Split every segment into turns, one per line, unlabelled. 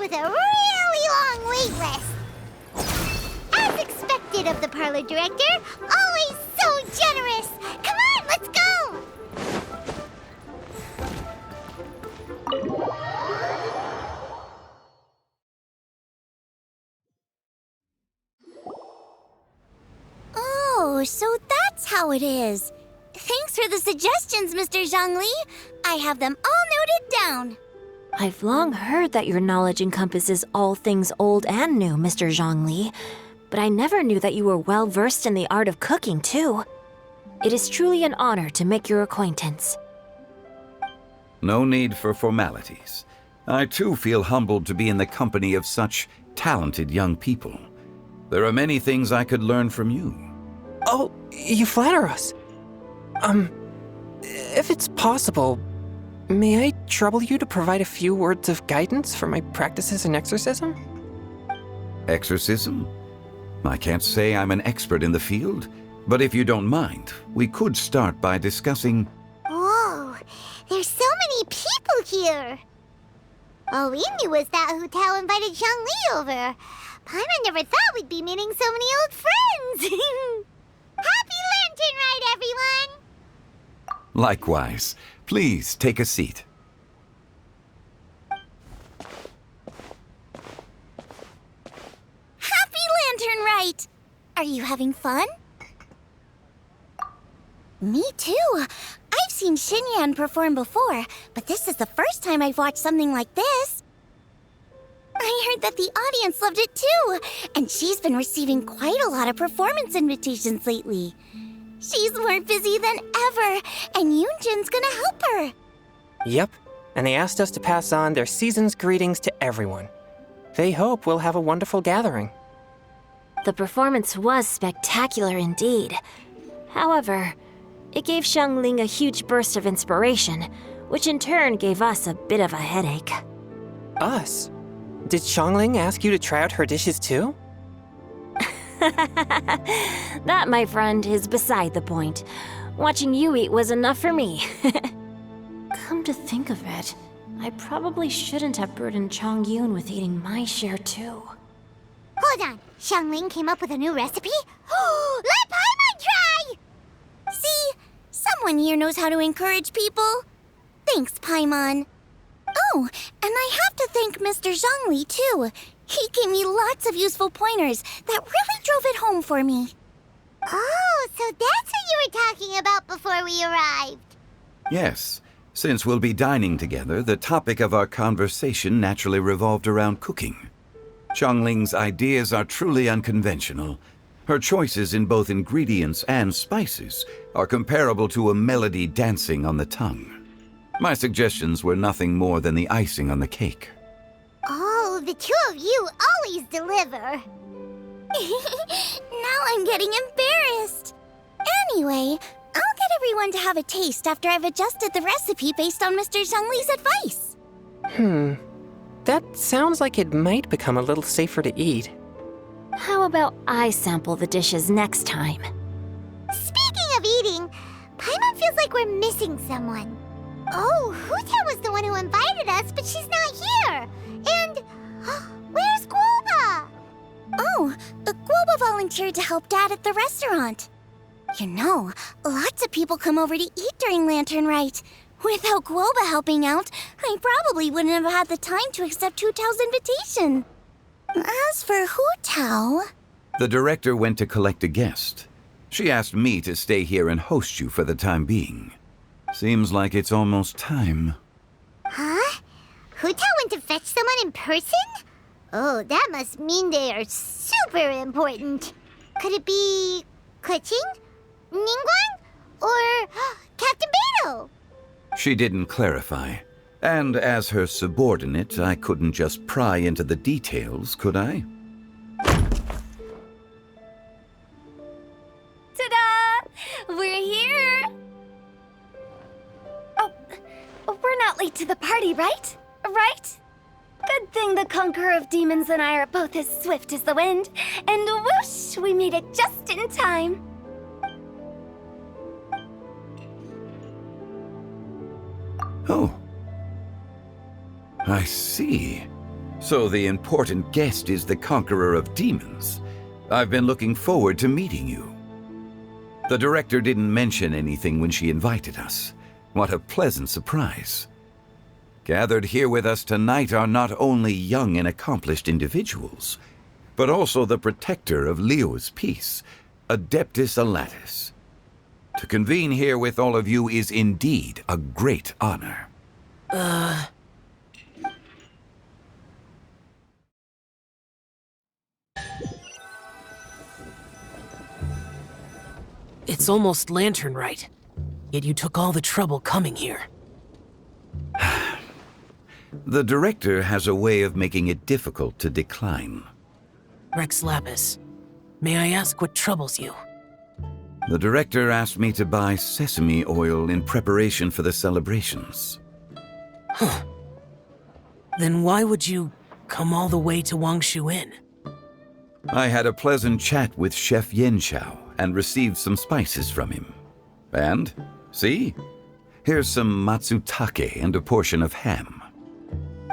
with a really long wait list. As expected of the parlor director, always so generous. Come on, let's go! Oh, so that's how it is. Thanks for the suggestions, Mr. Zhongli. I have them all noted down.
I've long heard that your knowledge encompasses all things old and new, Mr. Zhongli, but I never knew that you were well versed in the art of cooking, too. It is truly an honor to make your acquaintance.
No need for formalities. I too feel humbled to be in the company of such talented young people. There are many things I could learn from you.
Oh, you flatter us. If it's possible, may I trouble you to provide a few words of guidance for my practices in exorcism?
Exorcism? I can't say I'm an expert in the field, but if you don't mind, we could start by discussing...
Whoa, there's so many people here. All we knew was that Hu Tao invited Zhongli over. Paimon never thought we'd be meeting so many old friends. Happy Lantern Rite, everyone!
Likewise. Please take a seat.
Happy Lantern Rite! Are you having fun? Me too. I've seen Xinyan perform before, but this is the first time I've watched something like this. I heard that the audience loved it too, and she's been receiving quite a lot of performance invitations lately. She's more busy than ever, and Yoonjin's gonna help her.
Yep, and they asked us to pass on their season's greetings to everyone. They hope we'll have a wonderful gathering.
The performance was spectacular indeed. However, it gave Xiangling a huge burst of inspiration, which in turn gave us a bit of a headache.
Us? Did Xiangling ask you to try out her dishes too?
That, my friend, is beside the point. Watching you eat was enough for me. Come to think of it, I probably shouldn't have burdened Chongyun with eating my share too.
Hold on, Xiangling came up with a new recipe? Let Paimon try! See, someone here knows how to encourage people. Thanks, Paimon. Oh, and I have to thank Mr. Zhongli too. He gave me lots of useful pointers that really drove it home for me. Oh, so that's what you were talking about before we arrived.
Yes. Since we'll be dining together, the topic of our conversation naturally revolved around cooking. Xiangling's ideas are truly unconventional. Her choices in both ingredients and spices are comparable to a melody dancing on the tongue. My suggestions were nothing more than the icing on the cake.
Oh, the two of you always deliver. Now I'm getting embarrassed. Anyway, I'll get everyone to have a taste after I've adjusted the recipe based on Mr. Zhongli's advice.
That sounds like it might become a little safer to eat.
How about I sample the dishes next time?
Speaking of eating, Paimon feels like we're missing someone. Oh, Huta was the one who invited us, but she's not here. And where's Guoba? Oh, Guoba volunteered to help Dad at the restaurant. You know, lots of people come over to eat during Lantern Rite. Without Guoba helping out, I probably wouldn't have had the time to accept Hu Tao's invitation. As for Hu Tao...
The director went to collect a guest. She asked me to stay here and host you for the time being. Seems like it's almost time.
Huh? Hu Tao went to fetch someone in person? Oh, that must mean they are super important. Could it be... Keqing? Ningguang? Or Captain Beidou?
She didn't clarify. And as her subordinate, I couldn't just pry into the details, could I?
Ta-da! We're here! Oh, we're not late to the party, right? Right? Good thing the Conqueror of Demons and I are both as swift as the wind. And whoosh, we made it just in time.
Oh. I see. So the important guest is the conqueror of demons. I've been looking forward to meeting you. The director didn't mention anything when she invited us. What a pleasant surprise. Gathered here with us tonight are not only young and accomplished individuals, but also the protector of Leo's peace, Adeptus Alatus. To convene here with all of you is indeed a great honor.
It's almost lantern rite, yet you took all the trouble coming here.
The director has a way of making it difficult to decline.
Rex Lapis, may I ask what troubles you?
The director asked me to buy sesame oil in preparation for the celebrations.
Then why would you come all the way to Wangshu Inn?
I had a pleasant chat with Chef Yenchao and received some spices from him. And, see? Here's some matsutake and a portion of ham.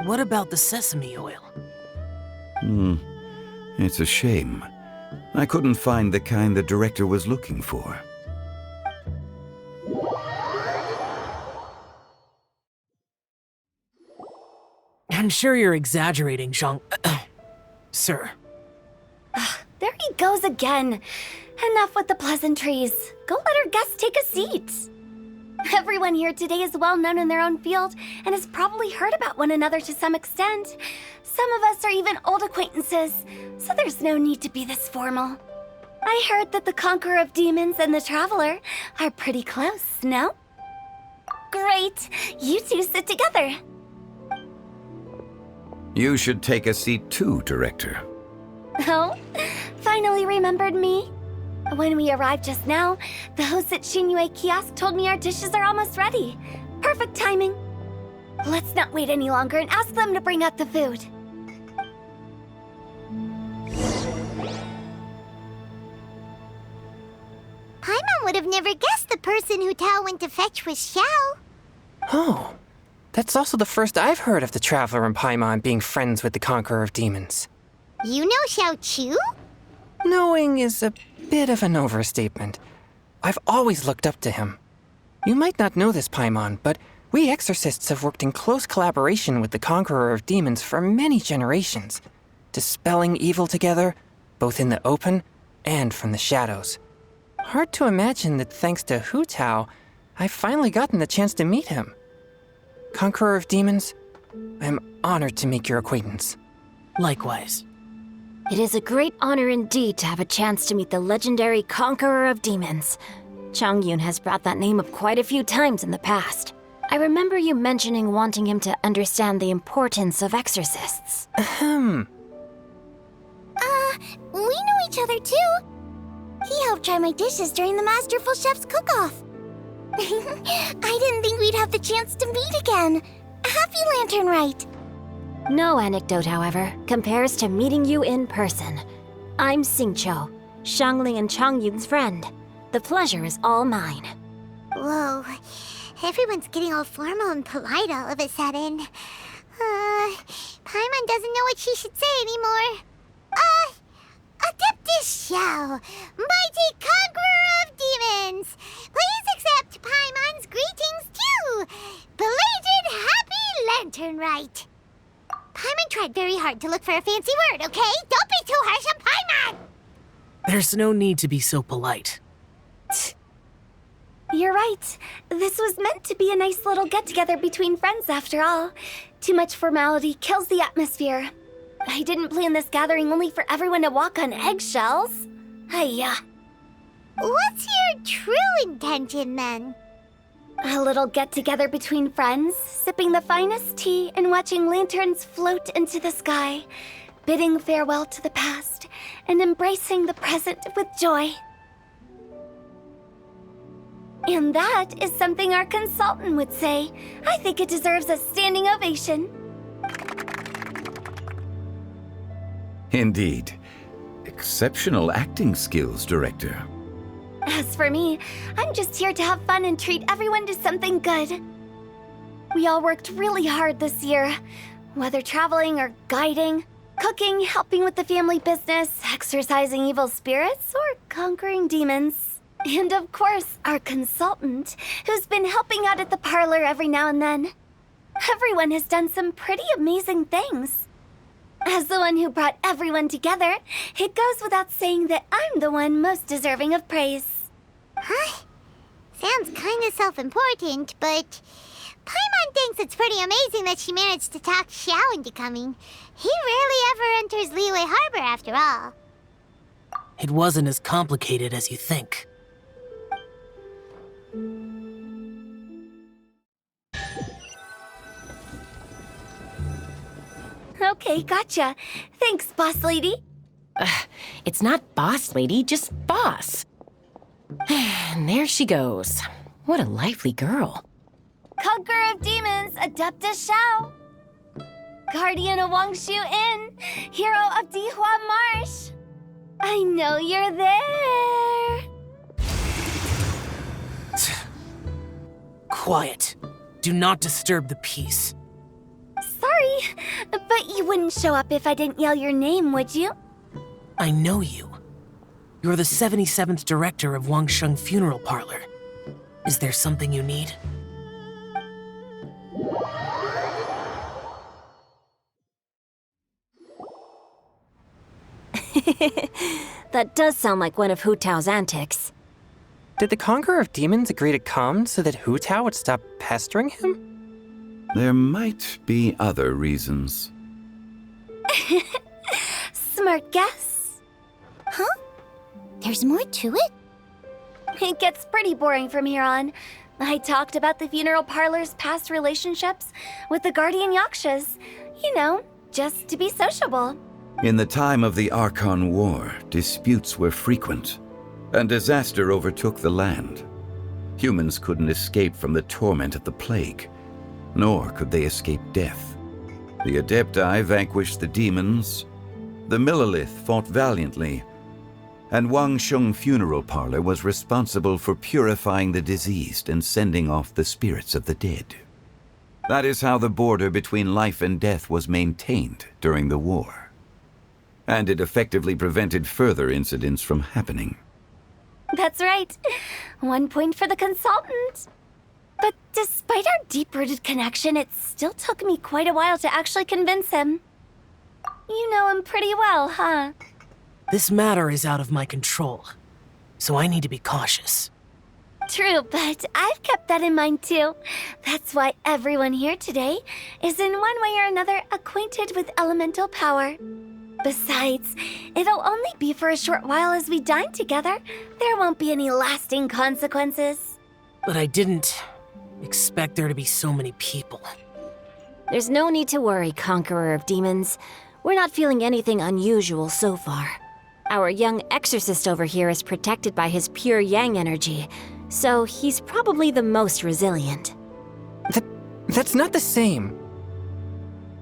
What about the sesame oil?
It's a shame. I couldn't find the kind the director was looking for.
I'm sure you're exaggerating, Sir.
There he goes again. Enough with the pleasantries. Go let our guests take a seat. Everyone here today is well known in their own field and has probably heard about one another to some extent. Some of us are even old acquaintances, so there's no need to be this formal. I heard that the Conqueror of Demons and the Traveler are pretty close, no? Great. You two sit together.
You should take a seat too, Director.
Oh, finally remembered me. When we arrived just now, the host at Shinue Kiosk told me our dishes are almost ready. Perfect timing. Let's not wait any longer and ask them to bring out the food.
Paimon would have never guessed the person who Tao went to fetch was Xiao.
Oh, that's also the first I've heard of the Traveler and Paimon being friends with the Conqueror of Demons.
You know Xiao Chu?
Knowing is a bit of an overstatement. I've always looked up to him. You might not know this, Paimon, but we exorcists have worked in close collaboration with the Conqueror of Demons for many generations, dispelling evil together, both in the open and from the shadows. Hard to imagine that thanks to Hu Tao, I've finally gotten the chance to meet him. Conqueror of Demons, I'm honored to make your acquaintance.
Likewise.
It is a great honor indeed to have a chance to meet the legendary Conqueror of Demons. Changyun has brought that name up quite a few times in the past. I remember you mentioning wanting him to understand the importance of exorcists.
We know each other too. He helped try my dishes during the Masterful Chef's cook-off. I didn't think we'd have the chance to meet again. Happy Lantern Rite.
No anecdote, however, compares to meeting you in person. I'm Xingqiu, Shangling and Changyun's friend. The pleasure is all mine.
Whoa, everyone's getting all formal and polite all of a sudden. Paimon doesn't know what she should say anymore. Adeptus Xiao, mighty conqueror of demons, please accept Paimon's greetings too. Belated Happy Lantern Rite. Paimon tried very hard to look for a fancy word, okay? Don't be too harsh on Paimon!
There's no need to be so polite.
You're right. This was meant to be a nice little get-together between friends after all. Too much formality kills the atmosphere. I didn't plan this gathering only for everyone to walk on eggshells. Hiya.
What's your true intention then?
A little get-together between friends, sipping the finest tea and watching lanterns float into the sky, bidding farewell to the past and embracing the present with joy. And that is something our consultant would say. I think it deserves a standing ovation.
Indeed. Exceptional acting skills, Director.
As for me, I'm just here to have fun and treat everyone to something good. We all worked really hard this year. Whether traveling or guiding, cooking, helping with the family business, exorcising evil spirits, or conquering demons. And of course, our consultant, who's been helping out at the parlor every now and then. Everyone has done some pretty amazing things. As the one who brought everyone together, it goes without saying that I'm the one most deserving of praise.
Huh? Sounds kinda self-important, but Paimon thinks it's pretty amazing that she managed to talk Xiao into coming. He rarely ever enters Liyue Harbor after all.
It wasn't as complicated as you think.
Okay, gotcha. Thanks, boss lady.
It's not boss lady, just boss. And there she goes. What a lively girl.
Conqueror of demons, Adepta Xiao. Guardian of Wangshu Inn, hero of Dihua Marsh. I know you're there.
Quiet. Do not disturb the peace.
Sorry, but you wouldn't show up if I didn't yell your name, would you?
I know you. You're the 77th director of Wangsheng Funeral Parlor. Is there something you need?
That does sound like one of Hu Tao's antics.
Did the Conqueror of Demons agree to come so that Hu Tao would stop pestering him?
There might be other reasons.
Smart guess.
Huh? There's more to it?
It gets pretty boring from here on. I talked about the funeral parlor's past relationships with the guardian yakshas. You know, just to be sociable.
In the time of the Archon War, disputes were frequent, and disaster overtook the land. Humans couldn't escape from the torment of the plague, nor could they escape death. The Adepti vanquished the demons, the Millelith fought valiantly, and Wangsheng Funeral Parlor was responsible for purifying the diseased and sending off the spirits of the dead. That is how the border between life and death was maintained during the war. And it effectively prevented further incidents from happening.
That's right. 1 point for the consultant. But despite our deep-rooted connection, it still took me quite a while to actually convince him. You know him pretty well, huh?
This matter is out of my control, so I need to be cautious.
True, but I've kept that in mind too. That's why everyone here today is in one way or another acquainted with elemental power. Besides, it'll only be for a short while as we dine together. There won't be any lasting consequences.
But I didn't expect there to be so many people.
There's no need to worry, Conqueror of Demons. We're not feeling anything unusual so far. Our young exorcist over here is protected by his pure yang energy, so he's probably the most resilient.
That's not the same.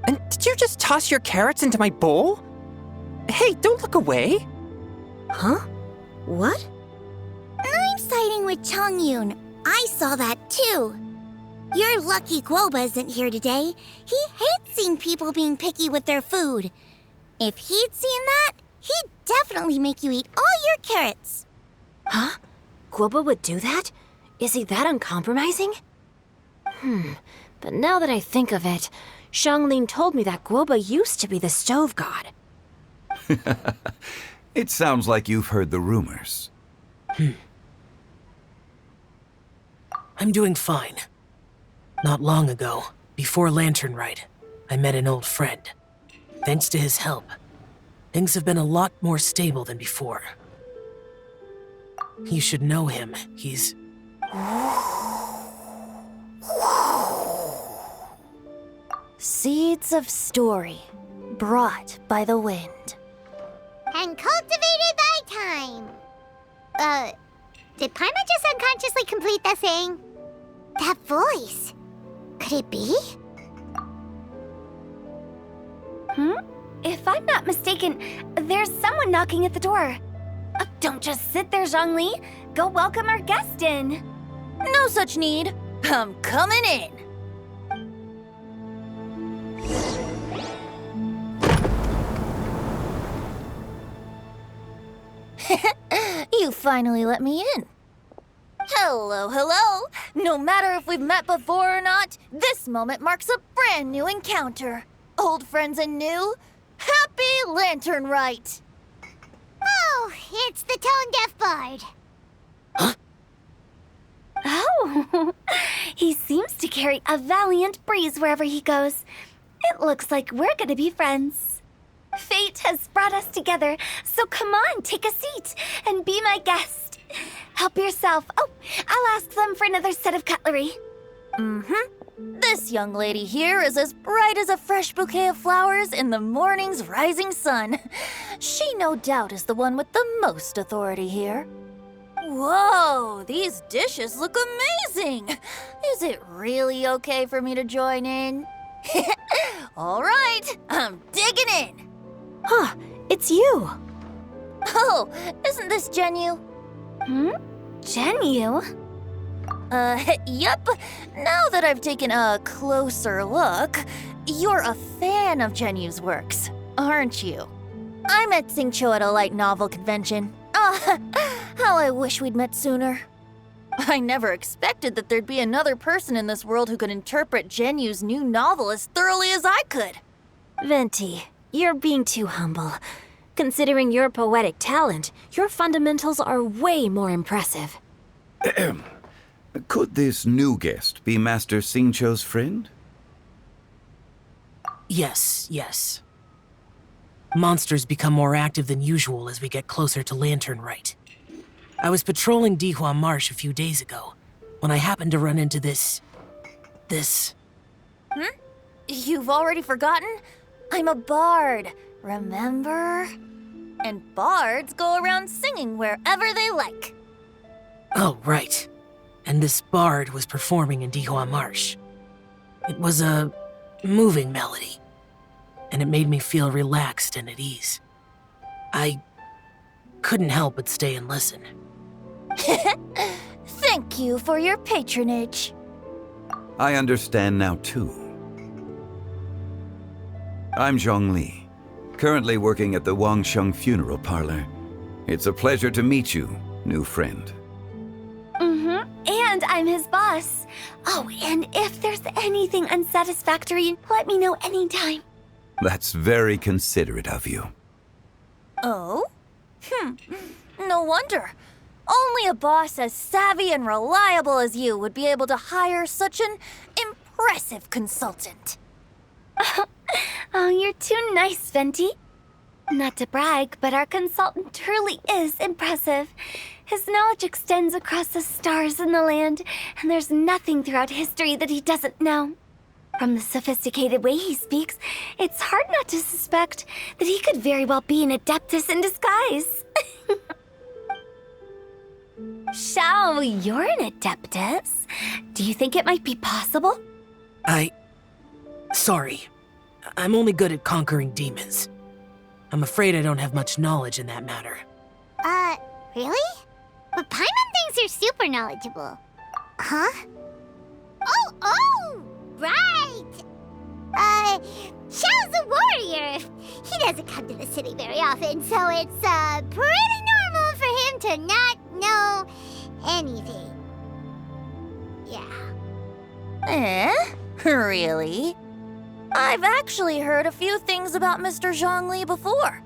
And did you just toss your carrots into my bowl? Hey, don't look away.
Huh? What?
I'm siding with Chongyun. I saw that too. You're lucky Guoba isn't here today. He hates seeing people being picky with their food. If he'd seen that, he'd definitely make you eat all your carrots.
Huh? Guoba would do that? Is he that uncompromising? But now that I think of it, Xianglin told me that Guoba used to be the stove god.
It sounds like you've heard the rumors.
I'm doing fine. Not long ago, before Lantern Rite, I met an old friend. Thanks to his help, things have been a lot more stable than before. You should know him. He's...
Seeds of story, brought by the wind.
And cultivated by time. Did Paimon just unconsciously complete that saying? That voice. Could it be?
If I'm not mistaken, there's someone knocking at the door. Don't just sit there, Zhongli. Go welcome our guest in.
No such need. I'm coming in. You finally let me in. Hello, hello! No matter if we've met before or not, this moment marks a brand new encounter. Old friends and new, happy Lantern Rite!
Oh, it's the tone-deaf bard.
Oh, he seems to carry a valiant breeze wherever he goes. It looks like we're gonna be friends. Fate has brought us together, so come on, take a seat and be my guest. Help yourself. Oh, I'll ask them for another set of cutlery.
This young lady here is as bright as a fresh bouquet of flowers in the morning's rising sun. She no doubt is the one with the most authority here. Whoa, these dishes look amazing! Is it really okay for me to join in? All right, I'm digging in.
Huh, it's you.
Oh, isn't this Genu?
Genu?
Yep. Now that I've taken a closer look, you're a fan of Genu's works, aren't you? I met Xingqiu at a light novel convention. How I wish we'd met sooner. I never expected that there'd be another person in this world who could interpret Genu's new novel as thoroughly as I could.
Venti, you're being too humble. Considering your poetic talent, your fundamentals are way more impressive.
Could this new guest be Master Xingqiu's friend?
Yes. Monsters become more active than usual as we get closer to Lantern Rite. I was patrolling Dihua Marsh a few days ago when I happened to run into this.
You've already forgotten? I'm a bard, remember? And bards go around singing wherever they like.
Oh, right. And this bard was performing in Dihua Marsh. It was a moving melody, and it made me feel relaxed and at ease. I couldn't help but stay and listen.
Thank you for your patronage.
I understand now, too. I'm Zhongli, currently working at the Wangsheng Funeral Parlor. It's a pleasure to meet you, new friend.
And I'm his boss. Oh, and if there's anything unsatisfactory, let me know anytime.
That's very considerate of you.
Oh? No wonder. Only a boss as savvy and reliable as you would be able to hire such an impressive consultant.
Oh, you're too nice, Venti. Not to brag, but our consultant truly is impressive. His knowledge extends across the stars and the land, and there's nothing throughout history that he doesn't know. From the sophisticated way he speaks, it's hard not to suspect that he could very well be an adeptus in disguise. Shao, you're an adeptus. Do you think it might be possible?
Sorry. I'm only good at conquering demons. I'm afraid I don't have much knowledge in that matter.
Really? But Paimon thinks you're super knowledgeable. Huh? Oh, right! Xiao's a warrior. He doesn't come to the city very often, so it's, pretty normal for him to not know anything. Yeah.
Really? I've actually heard a few things about Mr. Zhongli before.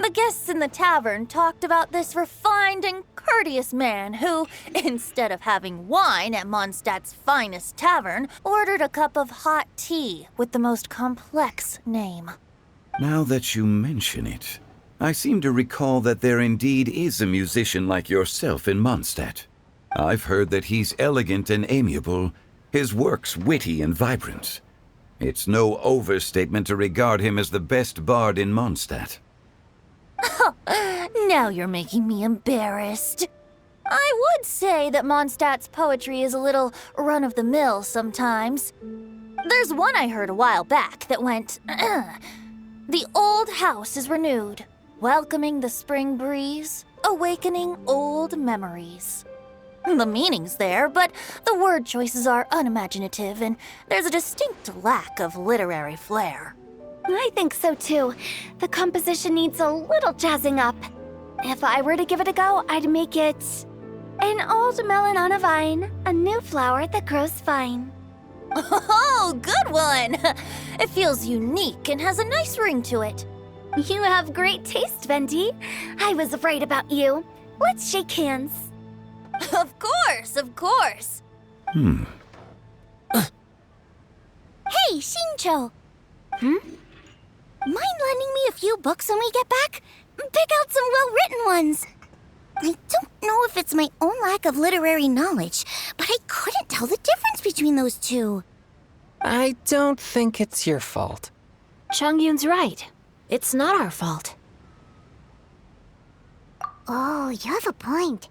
The guests in the tavern talked about this refined and courteous man who, instead of having wine at Mondstadt's finest tavern, ordered a cup of hot tea with the most complex name.
Now that you mention it, I seem to recall that there indeed is a musician like yourself in Mondstadt. I've heard that he's elegant and amiable, his works witty and vibrant. It's no overstatement to regard him as the best bard in Mondstadt.
Now you're making me embarrassed. I would say that Mondstadt's poetry is a little run-of-the-mill sometimes. There's one I heard a while back that went, The old house is renewed, welcoming the spring breeze, awakening old memories. The meaning's there, but the word choices are unimaginative, and there's a distinct lack of literary flair.
I think so too. The composition needs a little jazzing up. If I were to give it a go, I'd make it an old melon on a vine, a new flower that grows fine.
Oh, good one! It feels unique and has a nice ring to it.
You have great taste, Venti. I was right about you. Let's shake hands.
Of course, of course.
Hmm.
Hey, Shincho. Mind lending me a few books when we get back? Pick out some well-written ones. I don't know if it's my own lack of literary knowledge, but I couldn't tell the difference between those two.
I don't think it's your fault.
Chongyun's right. It's not our fault.
Oh, you have a point.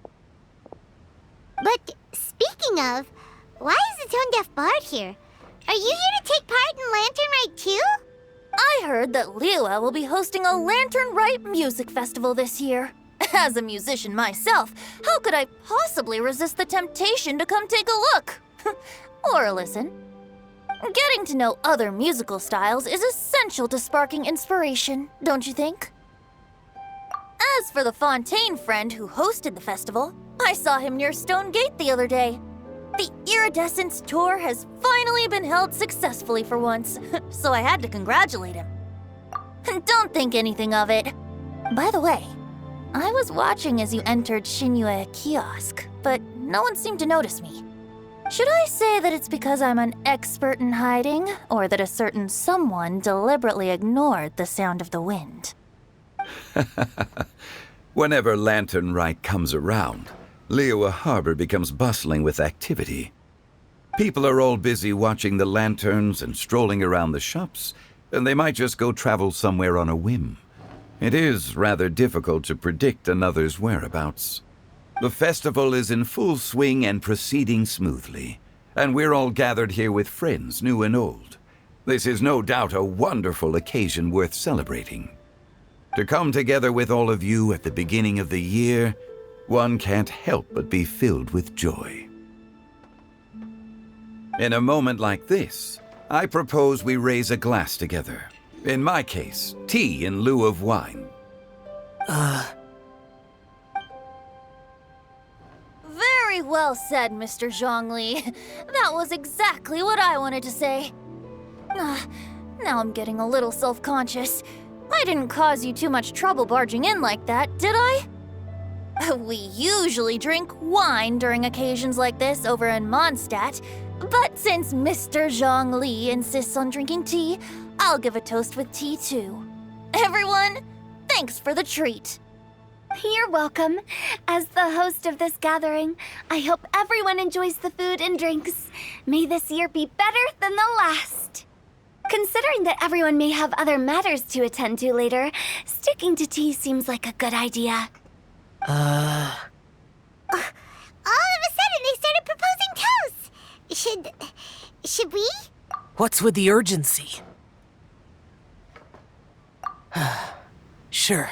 But speaking of, why is the tone-deaf bard here? Are you here to take part in Lantern Rite too?
I heard that Liyue will be hosting a Lantern Rite music festival this year. As a musician myself, how could I possibly resist the temptation to come take a look? Or listen. Getting to know other musical styles is essential to sparking inspiration, don't you think? As for the Fontaine friend who hosted the festival, I saw him near Stone Gate the other day. The Iridescence tour has finally been held successfully for once, so I had to congratulate him. Don't think anything of it. By the way, I was watching as you entered Shinyue Kiosk, but no one seemed to notice me. Should I say that it's because I'm an expert in hiding, or that a certain someone deliberately ignored the sound of the wind?
Whenever Lantern Rite comes around, Liyue Harbor becomes bustling with activity. People are all busy watching the lanterns and strolling around the shops, and they might just go travel somewhere on a whim. It is rather difficult to predict another's whereabouts. The festival is in full swing and proceeding smoothly, and we're all gathered here with friends, new and old. This is no doubt a wonderful occasion worth celebrating. To come together with all of you at the beginning of the year, one can't help but be filled with joy. In a moment like this, I propose we raise a glass together. In my case, tea in lieu of wine.
Very well said, Mr. Zhongli. That was exactly what I wanted to say. Now I'm getting a little self-conscious. I didn't cause you too much trouble barging in like that, did I? We usually drink wine during occasions like this over in Mondstadt, but since Mr. Zhongli insists on drinking tea, I'll give a toast with tea too. Everyone, thanks for the treat.
You're welcome. As the host of this gathering, I hope everyone enjoys the food and drinks. May this year be better than the last. Considering that everyone may have other matters to attend to later, sticking to tea seems like a good idea.
All of a sudden, they started proposing toasts. Should we?
What's with the urgency? Sure.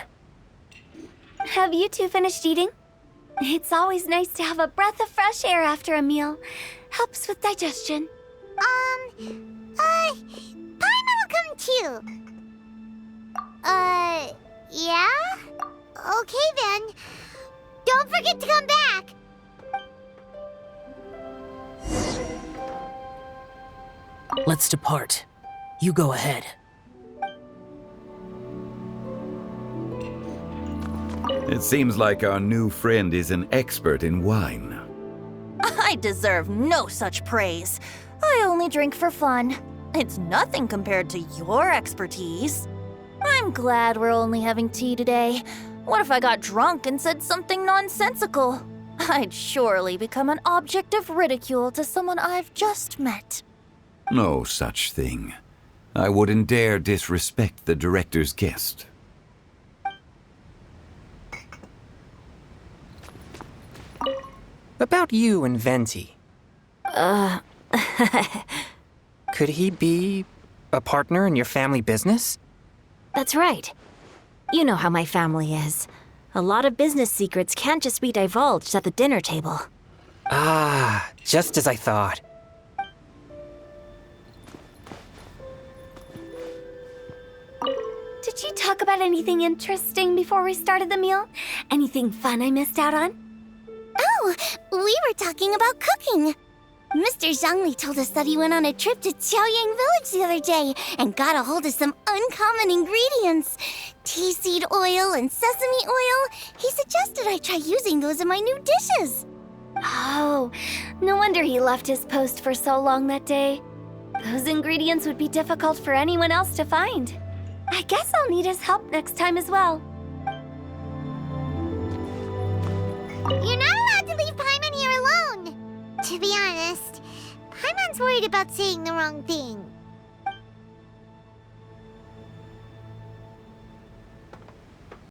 Have you two finished eating? It's always nice to have a breath of fresh air after a meal. Helps with digestion.
Paimon will come too. Yeah? Okay then. Don't forget to come back.
Let's depart. You go ahead.
It seems like our new friend is an expert in wine.
I deserve no such praise. I only drink for fun. It's nothing compared to your expertise. I'm glad we're only having tea today. What if I got drunk and said something nonsensical? I'd surely become an object of ridicule to someone I've just met.
No such thing. I wouldn't dare disrespect the director's guest.
About you and Venti. Could he be a partner in your family business?
That's right. You know how my family is. A lot of business secrets can't just be divulged at the dinner table.
Ah, just as I thought.
Did Did you talk about anything interesting before we started the meal? Anything fun I missed out on?
Oh, we were talking about cooking. Mr. Zhongli told us that he went on a trip to Qiaoyang Village the other day and got a hold of some uncommon ingredients. Tea seed oil and sesame oil. He suggested I try using those in my new dishes.
Oh, no wonder he left his post for so long that day. Those ingredients would be difficult for anyone else to find. I guess I'll need his help next time as well.
You're not allowed to leave Paimon here alone. To be honest, Paimon's worried about saying the wrong thing.